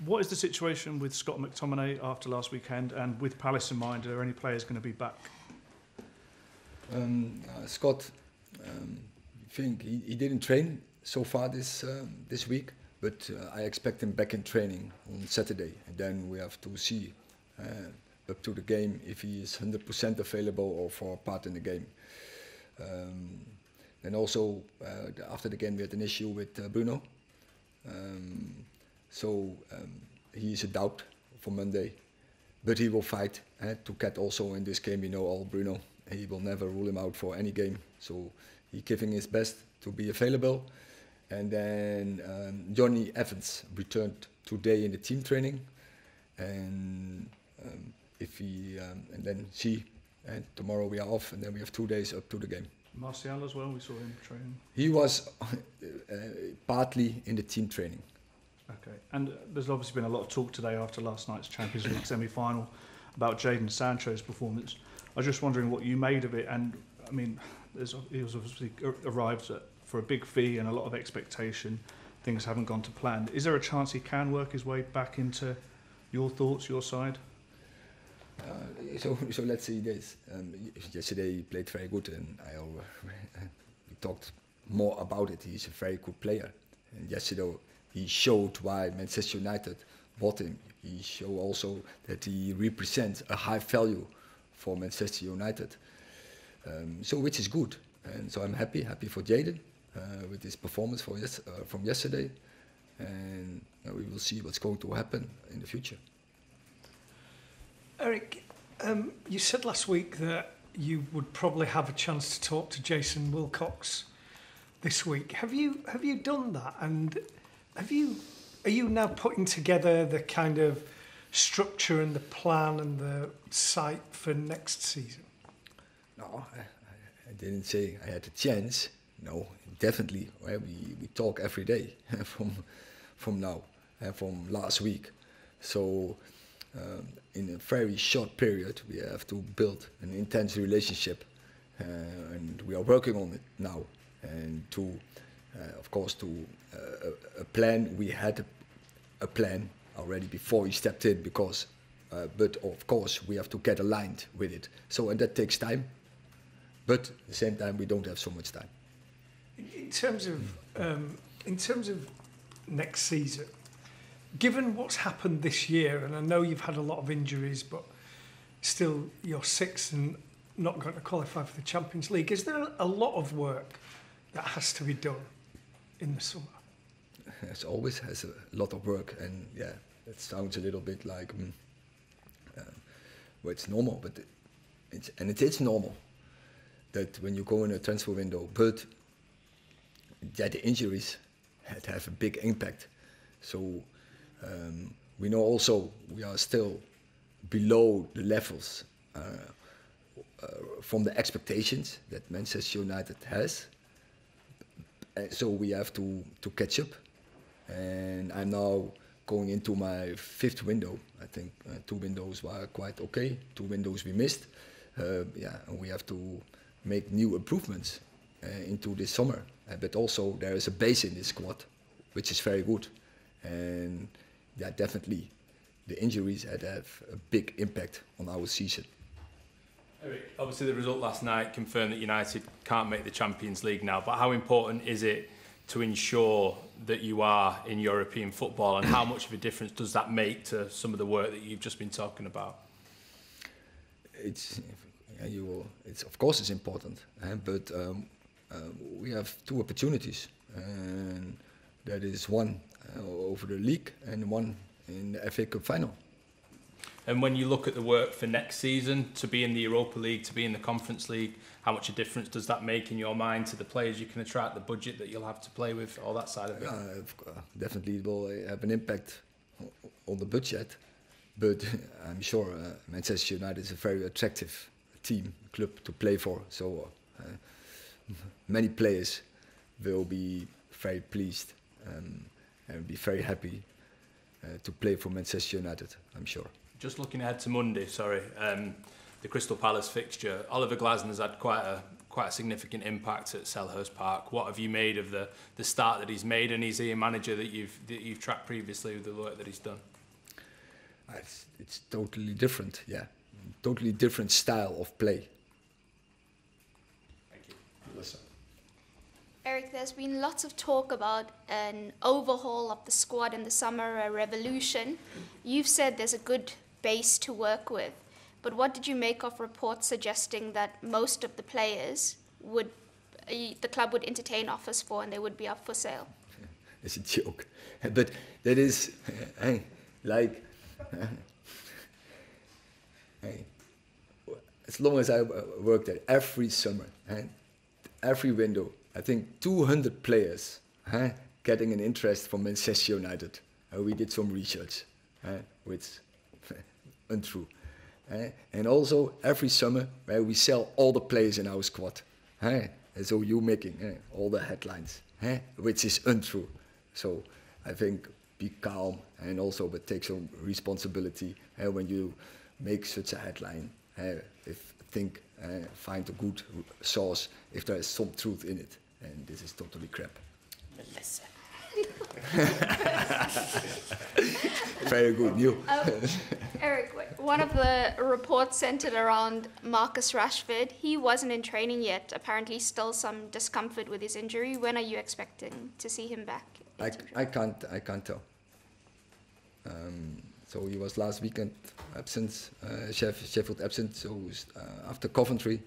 What is the situation with Scott McTominay after last weekend, and with Palace in mind, are there any players going to be back? Scott, I think he didn't train so far this week, but I expect him back in training on Saturday, and then we have to see up to the game if he is 100% available or for part in the game. And also after the game we had an issue with Bruno, so he is a doubt for Monday, but he will fight to get also in this game. We know all Bruno. He will never rule him out for any game, so he's giving his best to be available. And then Johnny Evans returned today in the team training, and and then tomorrow we are off, and then we have 2 days up to the game. Martial as well, we saw him training. He was partly in the team training. Okay, and there's obviously been a lot of talk today after last night's Champions League semi-final about Jadon Sancho's performance. I was just wondering what you made of it, and I mean, he was obviously arrived for a big fee and a lot of expectation. Things haven't gone to plan. Is there a chance he can work his way back into your thoughts, your side? So let's see this. Yesterday he played very good, and we talked more about it. He's a very good player, and yesterday he showed why Manchester United bought him. He showed also that he represents a high value for Manchester United, so which is good. And so I'm happy for Jadon with his performance from yesterday, and we will see what's going to happen in the future. Erik, you said last week that you would probably have a chance to talk to Jason Wilcox this week. Have you done that? And are you now putting together the kind of structure and the plan and the site for next season? No, I didn't say I had a chance. No, definitely. We talk every day from now, from last week. So in a very short period, we have to build an intense relationship, and we are working on it now. And of course, a plan. We had a plan already before he stepped in, but of course we have to get aligned with it. So, and that takes time. But at the same time, we don't have so much time. In terms of next season, given what's happened this year, and I know you've had a lot of injuries, but still you're sixth and not going to qualify for the Champions League, is there a lot of work that has to be done in the summer? It always has a lot of work, and yeah, it sounds a little bit like well, it's normal, but it is normal that when you go in a transfer window, but the injuries have a big impact. So we know also we are still below the levels from the expectations that Manchester United has. So we have to catch up. And I'm now going into my fifth window. I think 2 windows were quite okay. 2 windows we missed. And we have to make new improvements into this summer. But also there is a base in this squad, which is very good. And yeah, definitely the injuries have a big impact on our season. Erik, obviously the result last night confirmed that United can't make the Champions League now, but how important is it to ensure that you are in European football, and how much of a difference does that make to some of the work that you've just been talking about? It's of course it's important, but we have 2 opportunities, and that is one over the league and one in the FA Cup final. And when you look at the work for next season, to be in the Europa League, to be in the Conference League, how much a difference does that make in your mind to the players you can attract, the budget that you'll have to play with, all that side of it? Definitely it will have an impact on the budget, but I'm sure Manchester United is a very attractive club to play for. So many players will be very pleased and be very happy to play for Manchester United, I'm sure. Just looking ahead to Monday, the Crystal Palace fixture. Oliver Glasner's had quite quite a significant impact at Selhurst Park. What have you made of the start that he's made, and is he a manager that you've tracked previously with the work that he's done? It's totally different, yeah. Totally different style of play. Thank you. Listen. Erik, there's been lots of talk about an overhaul of the squad in the summer, a revolution. You've said there's a good base to work with, but what did you make of reports suggesting that most of the players the club would entertain offers for and they would be up for sale? It's a joke, but that is like as long as I worked there, every summer, every window, I think 200 players getting an interest from Manchester United. We did some research, which untrue. And also every summer we sell all the players in our squad. And so you making all the headlines, which is untrue. So I think be calm and also but take some responsibility when you make such a headline. Find a good source if there is some truth in it, and this is totally crap. Melissa. Very good, you. Erik, one of the reports centered around Marcus Rashford. He wasn't in training yet, apparently still some discomfort with his injury. When are you expecting to see him back? I can't tell. So he was last weekend absent, Sheffield absent, so after Coventry.